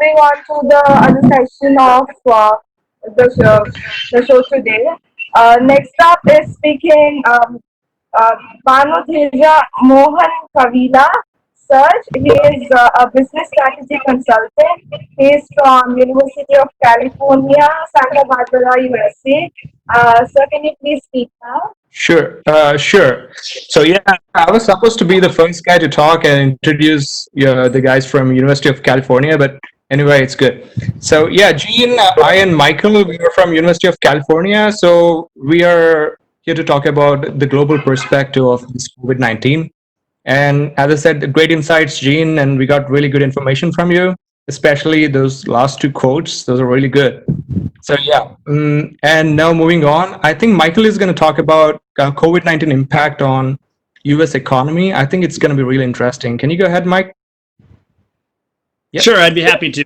moving on to the other section of the, show, the show today. Next up is speaking uh, Bhanu Teja Mohan Kavila. Search. He is a business strategy consultant. He is from University of California, Santa Barbara, USA. Sir, can you please speak now? Sure. So yeah, I was supposed to be the first guy to talk and introduce the guys from University of California, but anyway, it's good. So yeah, Gene, I and Michael, we are from University of California, so we are here to talk about the global perspective of this COVID-19. And as I said, great insights, Gene, and we got really good information from you, especially those last two quotes. Those are really good. So yeah, and now moving on, I think Michael is going to talk about COVID-19 impact on U.S. economy. I think it's going to be really interesting. Can you go ahead, Mike? Yep. Sure, I'd be happy to.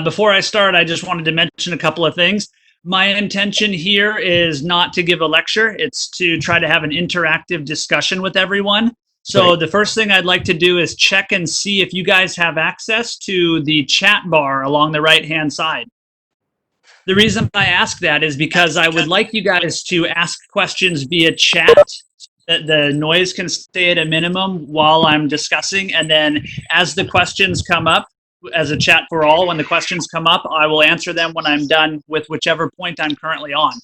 Before I start, I just wanted to mention a couple of things. My intention here is not to give a lecture. It's to try to have an interactive discussion with everyone. So the first thing I'd like to do is check and see if you guys have access to the chat bar along the right-hand side. The reason I ask that is because I would like you guys to ask questions via chat so that the noise can stay at a minimum while I'm discussing. And then as the questions come up, as a chat for all, when the questions come up, I will answer them when I'm done with whichever point I'm currently on.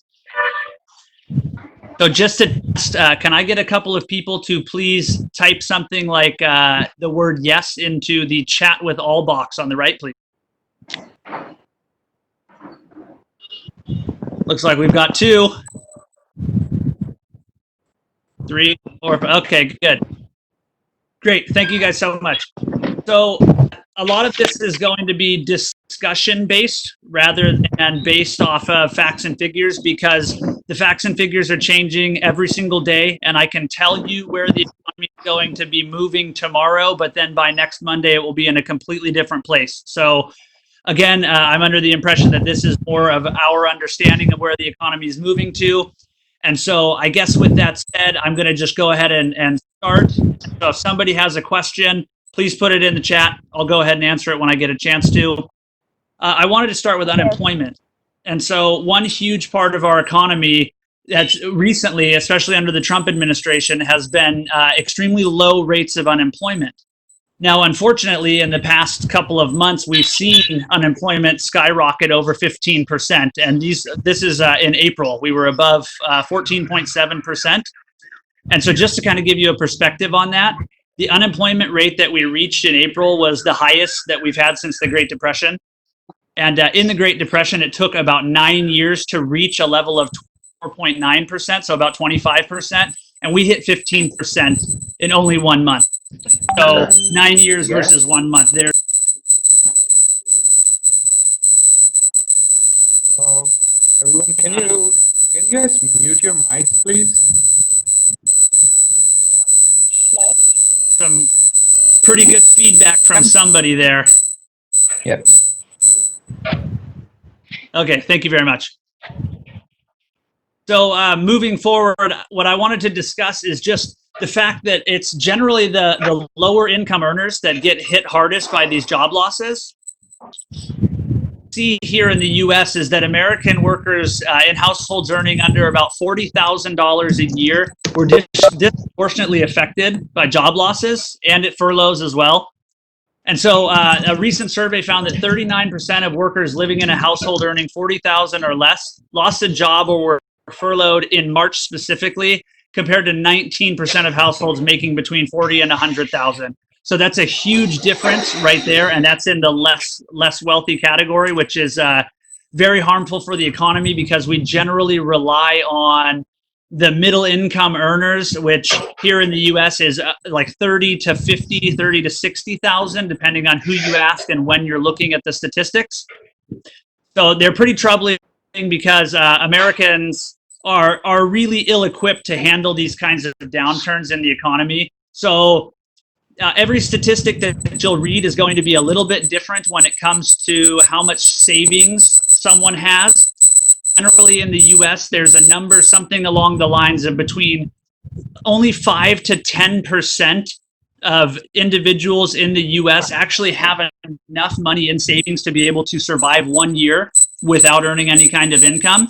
So just to test, can I get a couple of people to please type something like the word yes into the chat with all box on the right, please? Looks like we've got 2, 3, 4. Okay, good. Great. Thank you guys so much. So a lot of this is going to be discussion based rather than based off of facts and figures, because the facts and figures are changing every single day. And I can tell you where the economy is going to be moving tomorrow, but then by next Monday, it will be in a completely different place. So again, I'm under the impression that this is more of our understanding of where the economy is moving to. And so I guess with that said, I'm going to just go ahead and start. So if somebody has a question, please put it in the chat. I'll go ahead and answer it when I get a chance to. I wanted to start with unemployment. And so one huge part of our economy that's recently, especially under the Trump administration, has been extremely low rates of unemployment. Now, unfortunately, in the past couple of months, we've seen unemployment skyrocket over 15%. And this is in April. We were above 14.7%. And so just to kind of give you a perspective on that, the unemployment rate that we reached in April was the highest that we've had since the Great Depression. And in the Great Depression, it took about 9 years to reach a level of 4.9%, so about 25%. And we hit 15% in only 1 month. So 9 years versus 1 month there. Everyone, can you guys mute your mics, please? Some pretty good feedback from somebody there. Yep. Okay, thank you very much. So moving forward, what I wanted to discuss is just the fact that it's generally the lower income earners that get hit hardest by these job losses. See here in the US is that American workers in households earning under about $40,000 a year were disproportionately affected by job losses and at furloughs as well. And so a recent survey found that 39% of workers living in a household earning $40,000 or less lost a job or were furloughed in March specifically, compared to 19% of households making between 40 and 100,000. So that's a huge difference right there, and that's in the less wealthy category, which is very harmful for the economy because we generally rely on the middle income earners, which here in the US is like 30 to 50, 30 to 60,000, depending on who you ask and when you're looking at the statistics. So they're pretty troubling because Americans are really ill-equipped to handle these kinds of downturns in the economy. So every statistic that you'll read is going to be a little bit different when it comes to how much savings someone has. Generally in the US, there's a number something along the lines of between only 5 to 10% of individuals in the US actually have enough money in savings to be able to survive 1 year without earning any kind of income.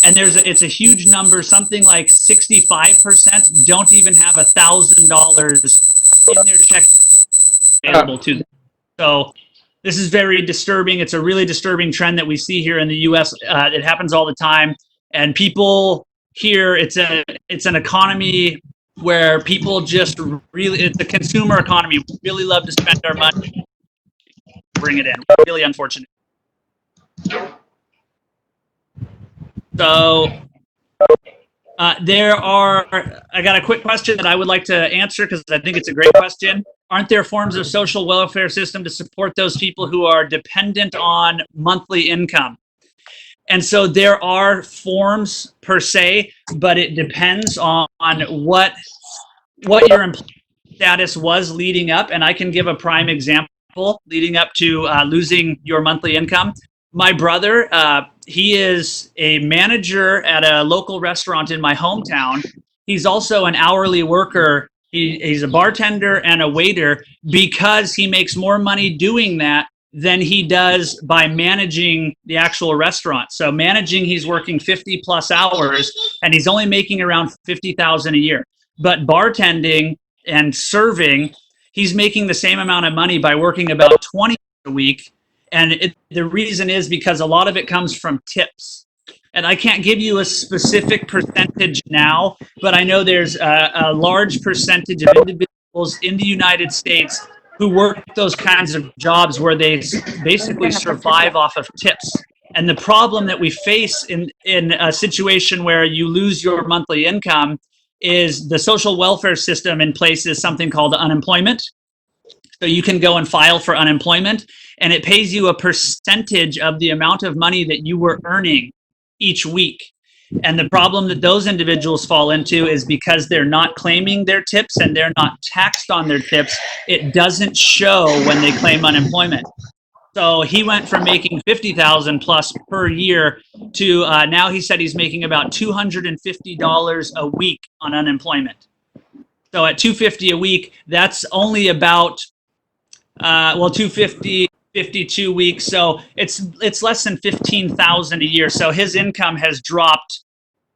And it's a huge number. Something like 65% don't even have $1,000 in their check available to them. So this is very disturbing. It's a really disturbing trend that we see here in the U.S. It happens all the time, and people here, it's an economy where people just really, it's a consumer economy. We really love to spend our money, bring it in. Really unfortunate. So I got a quick question that I would like to answer because I think it's a great question. Aren't there forms of social welfare system to support those people who are dependent on monthly income? And so there are forms per se, but it depends on what your employment status was leading up. And I can give a prime example leading up to losing your monthly income. My brother, he is a manager at a local restaurant in my hometown. He's also an hourly worker. He's a bartender and a waiter because he makes more money doing that than he does by managing the actual restaurant. So managing, he's working 50 plus hours and he's only making around 50,000 a year. But bartending and serving, he's making the same amount of money by working about 20 a week. And the reason is because a lot of it comes from tips. And I can't give you a specific percentage now, but I know there's a large percentage of individuals in the United States who work those kinds of jobs where they basically survive off of tips. And the problem that we face in a situation where you lose your monthly income is the social welfare system in place is something called unemployment. So you can go and file for unemployment, and it pays you a percentage of the amount of money that you were earning each week. And the problem that those individuals fall into is because they're not claiming their tips and they're not taxed on their tips, it doesn't show when they claim unemployment. So he went from making 50,000 plus per year to now he said he's making about $250 a week on unemployment. So at $250 a week, that's only about 250, 52 weeks. So it's less than 15,000 a year. So his income has dropped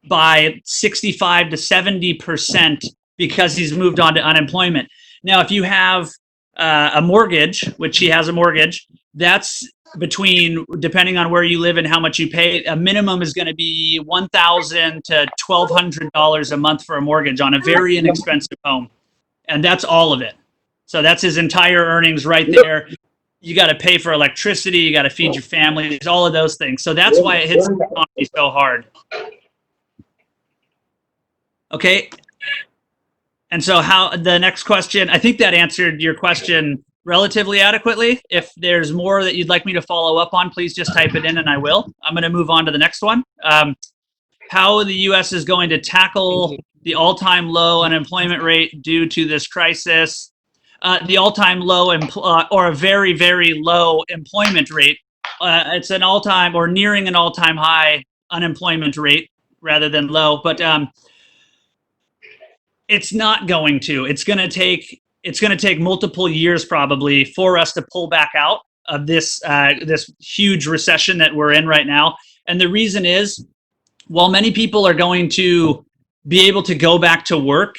by 65 to 70% because he's moved on to unemployment. Now, if you have a mortgage, which he has a mortgage, that's between, depending on where you live and how much you pay, a minimum is going to be $1,000 to $1,200 a month for a mortgage on a very inexpensive home. And that's all of it. So that's his entire earnings right there. You got to pay for electricity. You got to feed your family, all of those things. So that's why it hits the economy so hard. Okay. And so the next question, I think that answered your question relatively adequately. If there's more that you'd like me to follow up on, please just type it in and I will. I'm going to move on to the next one. How the U.S. is going to tackle the all-time low unemployment rate due to this crisis. The all-time low or a very, very low employment rate. It's an all-time or nearing an all-time high unemployment rate rather than low, but it's not going to. It's going to take multiple years probably for us to pull back out of this huge recession that we're in right now. And the reason is, while many people are going to be able to go back to work,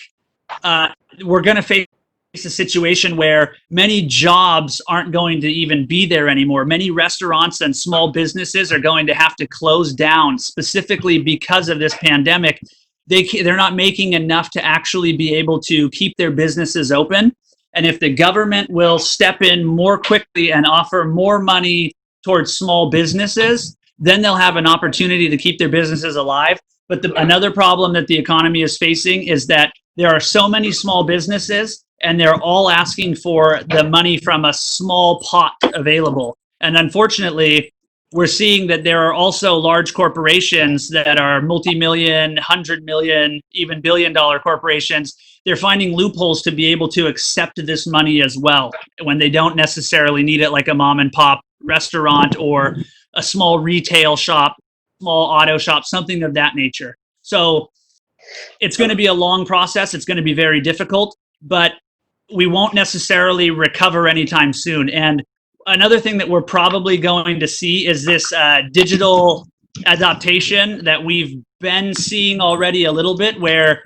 we're going to face a situation where many jobs aren't going to even be there anymore. Many restaurants and small businesses are going to have to close down specifically because of this pandemic. They're not making enough to actually be able to keep their businesses open. And if the government will step in more quickly and offer more money towards small businesses, then they'll have an opportunity to keep their businesses alive. But another problem that the economy is facing is that there are so many small businesses and they're all asking for the money from a small pot available. And unfortunately, we're seeing that there are also large corporations that are multi-million, 100 million, even billion-dollar corporations. They're finding loopholes to be able to accept this money as well when they don't necessarily need it, like a mom and pop restaurant or a small retail shop, small auto shop, something of that nature. So it's going to be a long process. It's going to be very difficult, but we won't necessarily recover anytime soon. And another thing that we're probably going to see is this digital adaptation that we've been seeing already a little bit, where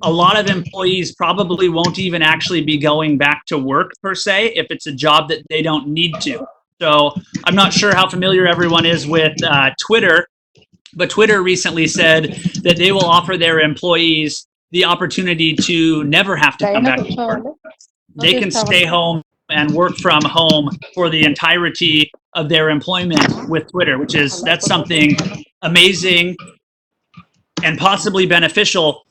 a lot of employees probably won't even actually be going back to work per se if it's a job that they don't need to. So I'm not sure how familiar everyone is with Twitter, but Twitter recently said that they will offer their employees the opportunity to never have to come back to work. They can stay home and work from home for the entirety of their employment with Twitter, that's something amazing and possibly beneficial.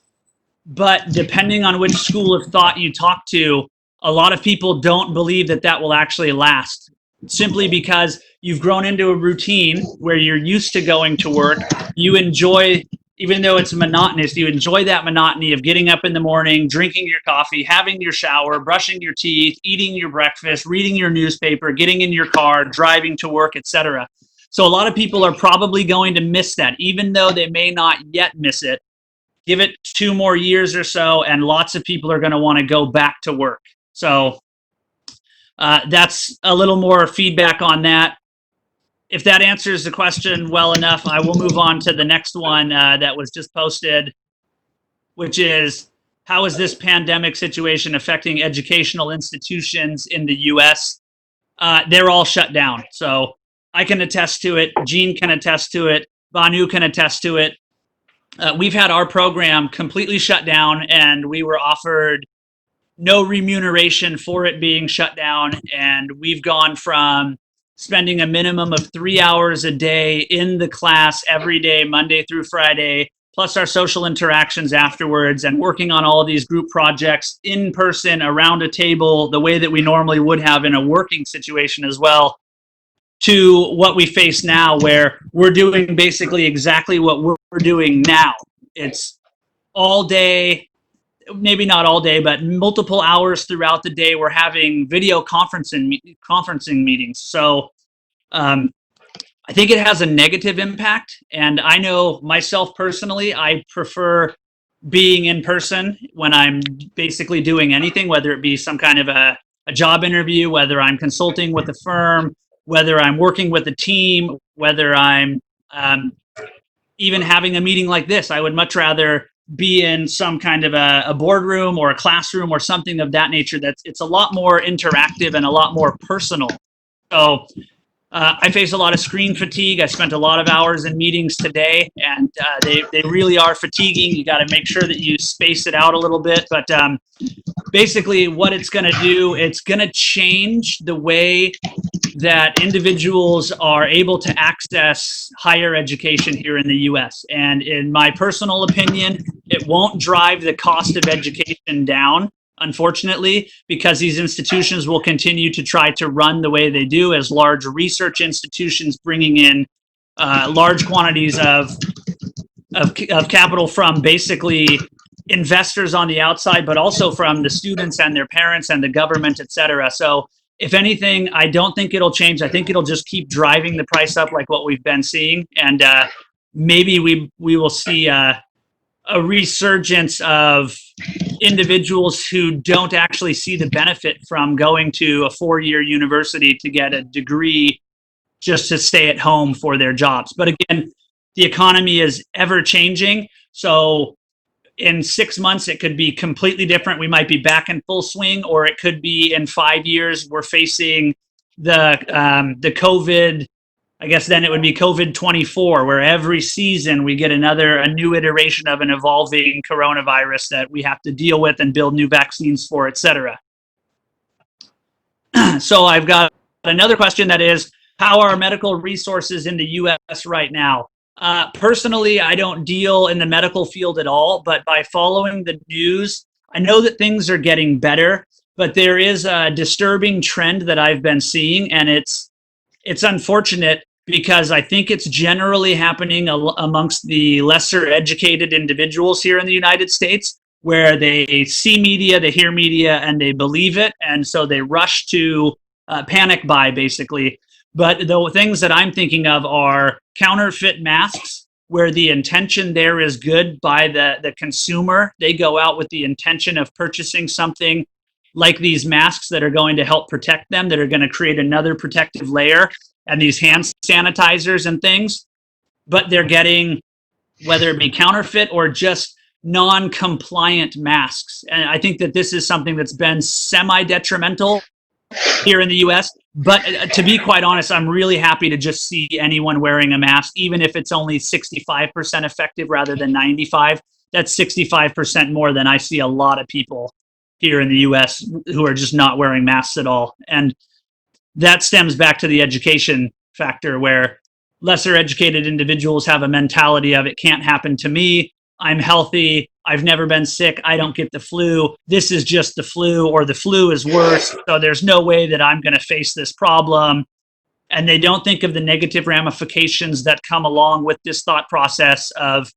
But depending on which school of thought you talk to, a lot of people don't believe that that will actually last, simply because you've grown into a routine where you're used to going to work. You enjoy, even though it's monotonous, you enjoy that monotony of getting up in the morning, drinking your coffee, having your shower, brushing your teeth, eating your breakfast, reading your newspaper, getting in your car, driving to work, etc. So a lot of people are probably going to miss that, even though they may not yet miss it. Give it 2 more years or so, and lots of people are going to want to go back to work. So that's a little more feedback on that. If that answers the question well enough, I will move on to the next one that was just posted, which is, how is this pandemic situation affecting educational institutions in the U.S.? They're all shut down. So I can attest to it. Gene can attest to it. Bhanu can attest to it. We've had our program completely shut down, and we were offered no remuneration for it being shut down. And we've gone from spending a minimum of 3 hours a day in the class every day, Monday through Friday, plus our social interactions afterwards, and working on all of these group projects in person around a table, the way that we normally would have in a working situation as well, to what we face now, where we're doing basically exactly what we're doing now. It's all day, maybe not all day, but multiple hours throughout the day. We're having video conferencing meetings. So I think it has a negative impact. And I know myself personally, I prefer being in person when I'm basically doing anything, whether it be some kind of a job interview, whether I'm consulting with a firm, whether I'm working with a team, whether I'm even having a meeting like this. I would much rather be in some kind of a boardroom or a classroom or something of that nature. It's a lot more interactive and a lot more personal. So I face a lot of screen fatigue. I spent a lot of hours in meetings today, and they really are fatiguing. You got to make sure that you space it out a little bit. But basically what it's going to do, it's going to change the way that individuals are able to access higher education here in the US. And in my personal opinion, it won't drive the cost of education down, unfortunately, because these institutions will continue to try to run the way they do as large research institutions, bringing in large quantities of capital from basically investors on the outside, but also from the students and their parents and the government, et cetera. So if anything, I don't think it'll change. I think it'll just keep driving the price up like what we've been seeing. And maybe we will see a resurgence of individuals who don't actually see the benefit from going to a 4-year university to get a degree just to stay at home for their jobs. But again, the economy is ever changing. So in 6 months, it could be completely different. We might be back in full swing, or it could be in 5 years, we're facing the COVID, I guess then it would be COVID 24, where every season we get a new iteration of an evolving coronavirus that we have to deal with and build new vaccines for, et cetera. So I've got another question that is, how are medical resources in the US right now? Personally, I don't deal in the medical field at all, but by following the news, I know that things are getting better, but there is a disturbing trend that I've been seeing, and it's unfortunate because I think it's generally happening amongst the lesser educated individuals here in the United States, where they see media, they hear media, and they believe it, and so they rush to panic buy, basically. But the things that I'm thinking of are counterfeit masks, where the intention there is good by the consumer. They go out with the intention of purchasing something like these masks that are going to help protect them, that are going to create another protective layer, and these hand sanitizers and things, but they're getting, whether it be counterfeit or just non-compliant masks. And I think that this is something that's been semi-detrimental here in the US. But to be quite honest, I'm really happy to just see anyone wearing a mask, even if it's only 65% effective rather than 95. That's 65% more than I see a lot of people here in the US who are just not wearing masks at all. And that stems back to the education factor, where lesser educated individuals have a mentality of, it can't happen to me. I'm healthy. I've never been sick. I don't get the flu. This is just the flu, or the flu is worse. So there's no way that I'm going to face this problem. And they don't think of the negative ramifications that come along with this thought process of,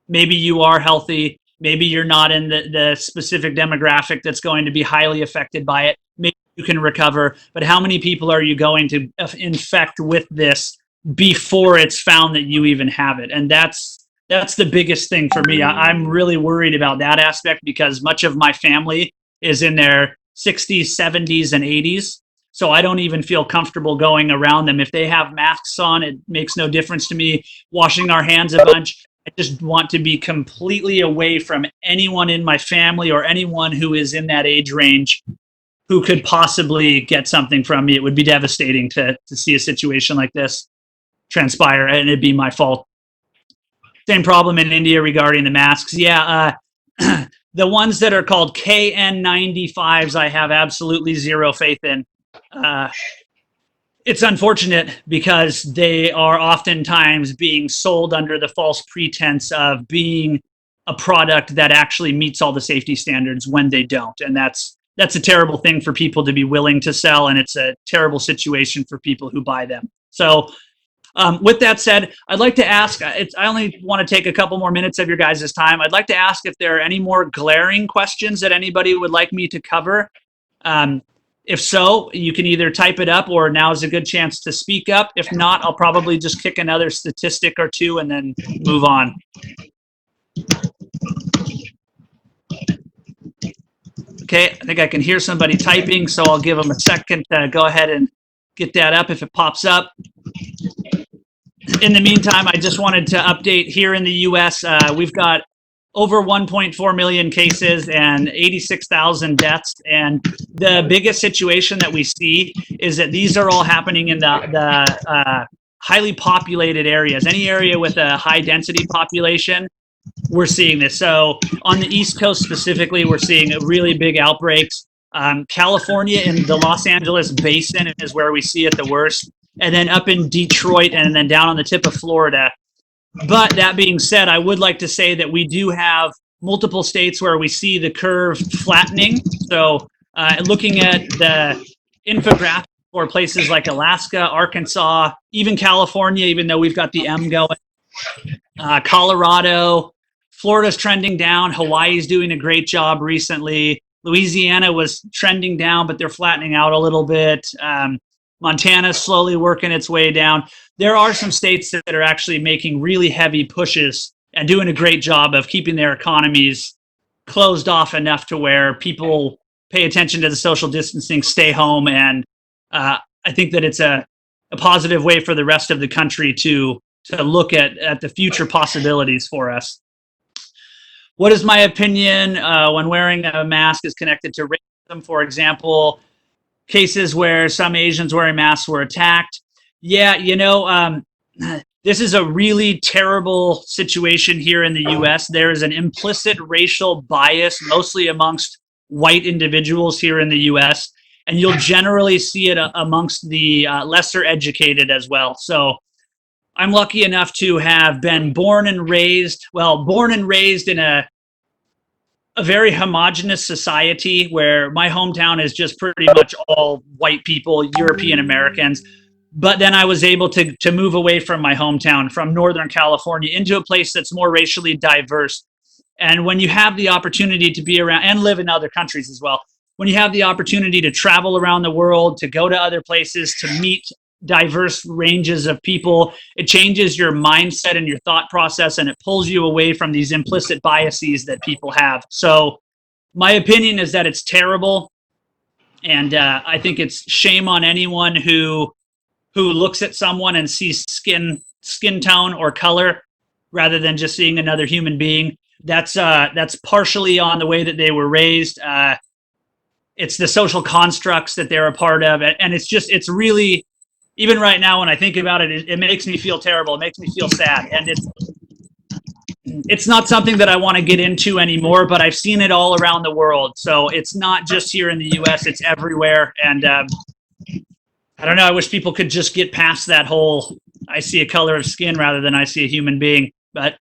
maybe you are healthy. Maybe you're not in the specific demographic that's going to be highly affected by it. Maybe you can recover. But how many people are you going to infect with this before it's found that you even have it? And that's the biggest thing for me. I'm really worried about that aspect, because much of my family is in their 60s, 70s, and 80s. So I don't even feel comfortable going around them. If they have masks on, it makes no difference to me. Washing our hands a bunch. I just want to be completely away from anyone in my family or anyone who is in that age range who could possibly get something from me. It would be devastating to see a situation like this transpire, and it'd be my fault. Same problem in India regarding the masks. Yeah, the ones that are called KN95s, I have absolutely zero faith in. It's unfortunate, because they are oftentimes being sold under the false pretense of being a product that actually meets all the safety standards when they don't. And that's a terrible thing for people to be willing to sell, and it's a terrible situation for people who buy them. So with that said, I'd like to ask, I only want to take a couple more minutes of your guys' time. I'd like to ask if there are any more glaring questions that anybody would like me to cover. If so, you can either type it up, or now is a good chance to speak up. If not, I'll probably just kick another statistic or two and then move on. Okay, I think I can hear somebody typing, so I'll give them a second to go ahead and get that up if it pops up. In the meantime, I just wanted to update here in the US. We've got over 1.4 million cases and 86,000 deaths. And the biggest situation that we see is that these are all happening in the highly populated areas. Any area with a high density population, we're seeing this. So on the East Coast specifically, we're seeing really big outbreaks. California in the Los Angeles basin is where we see it the worst. And then up in Detroit, and then down on the tip of Florida. But that being said, I would like to say that we do have multiple states where we see the curve flattening. So looking at the infographic for places like Alaska, Arkansas, even California, even though we've got the M going, Colorado, Florida's trending down. Hawaii's doing a great job recently. Louisiana was trending down, but they're flattening out a little bit. Montana's slowly working its way down. There are some states that are actually making really heavy pushes and doing a great job of keeping their economies closed off enough to where people pay attention to the social distancing, stay home, and I think that it's a positive way for the rest of the country to look at the future possibilities for us. What is my opinion when wearing a mask is connected to racism? For example, cases where some Asians wearing masks were attacked. Yeah, this is a really terrible situation here in the US. There is an implicit racial bias, mostly amongst white individuals here in the US, and you'll generally see it amongst the lesser educated as well. So I'm lucky enough to have been born and raised in a very homogenous society where my hometown is just pretty much all white people, European Americans. But then I was able to move away from my hometown, from Northern California, into a place that's more racially diverse. And when you have the opportunity to be around and live in other countries as well, when you have the opportunity to travel around the world, to go to other places, to meet diverse ranges of people, it changes your mindset and your thought process, and it pulls you away from these implicit biases that people have. So my opinion is that it's terrible. And I think it's shame on anyone who looks at someone and sees skin tone or color rather than just seeing another human being. That's partially on the way that they were raised. It's the social constructs that they're a part of, and it's really, even right now when I think about it, it makes me feel terrible. It makes me feel sad, and it's not something that I want to get into anymore, but I've seen it all around the world. So it's not just here in the US, it's everywhere. And I don't know, I wish people could just get past that whole, I see a color of skin rather than I see a human being. But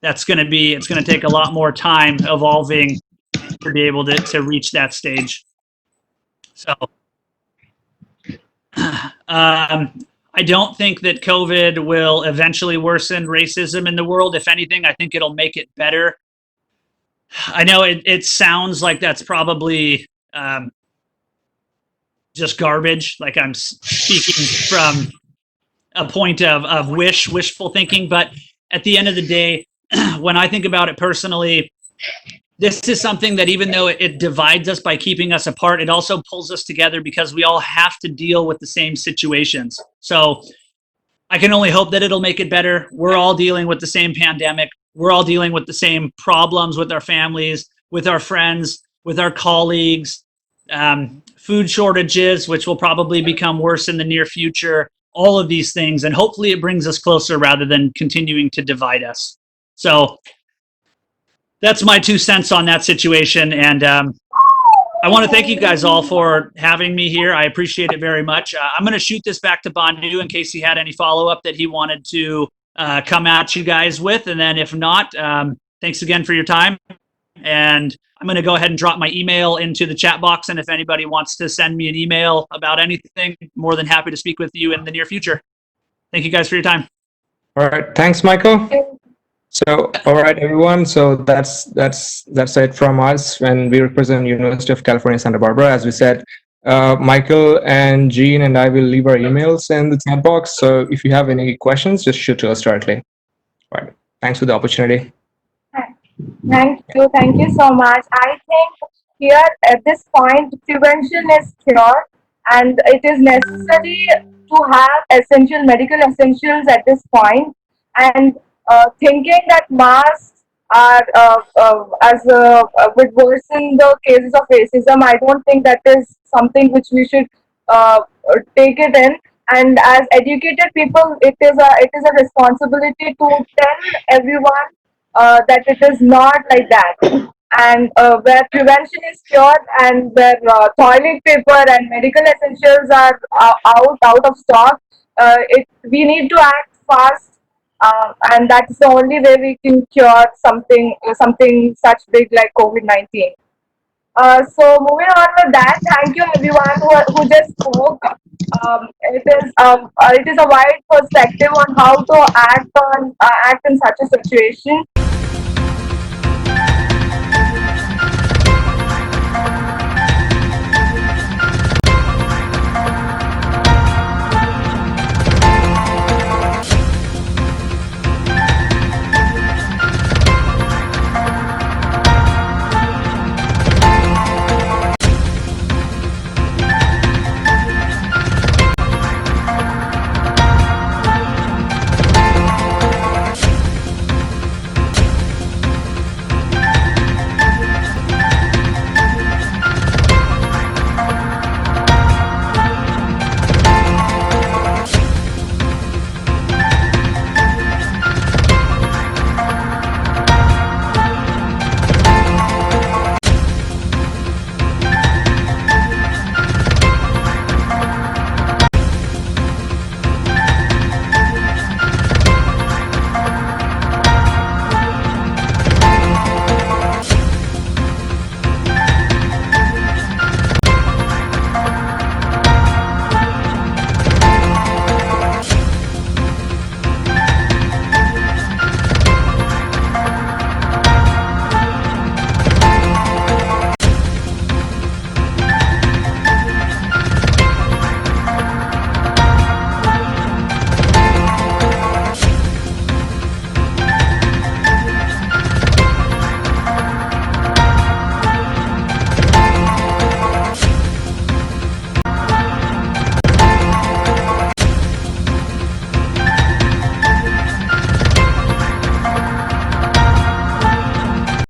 it's going to take a lot more time evolving to be able to reach that stage. So I don't think that COVID will eventually worsen racism in the world. If anything, I think it'll make it better. I know it sounds like that's probably just garbage, like I'm speaking from a point of wishful thinking. But at the end of the day, when I think about it personally, this is something that even though it divides us by keeping us apart, it also pulls us together because we all have to deal with the same situations. So I can only hope that it'll make it better. We're all dealing with the same pandemic. We're all dealing with the same problems with our families, with our friends, with our colleagues, food shortages, which will probably become worse in the near future, all of these things. And hopefully it brings us closer rather than continuing to divide us. So that's my 2 cents on that situation. And I want to thank you guys all for having me here. I appreciate it very much. I'm going to shoot this back to Bhanu in case he had any follow-up that he wanted to come at you guys with. And then if not, thanks again for your time. And I'm going to go ahead and drop my email into the chat box. And if anybody wants to send me an email about anything, more than happy to speak with you in the near future. Thank you guys for your time. All right. Thanks, Michael. So, all right, everyone. So that's it from us, and we represent University of California, Santa Barbara. As we said, Michael and Jean and I will leave our emails in the chat box. So if you have any questions, just shoot to us directly. All right. Thanks for the opportunity. Thank you so much. I think here at this point, prevention is cure, and it is necessary to have essential medical essentials at this point. And thinking that masks are would worsen the cases of racism, I don't think that is something which we should take it in. And as educated people, it is a responsibility to tell everyone that it is not like that. And where prevention is cured, and where toilet paper and medical essentials are out of stock, we need to act fast, and that's the only way we can cure something such big like COVID-19. So moving on with that, thank you everyone who just spoke. It is a wide perspective on how to act in such a situation.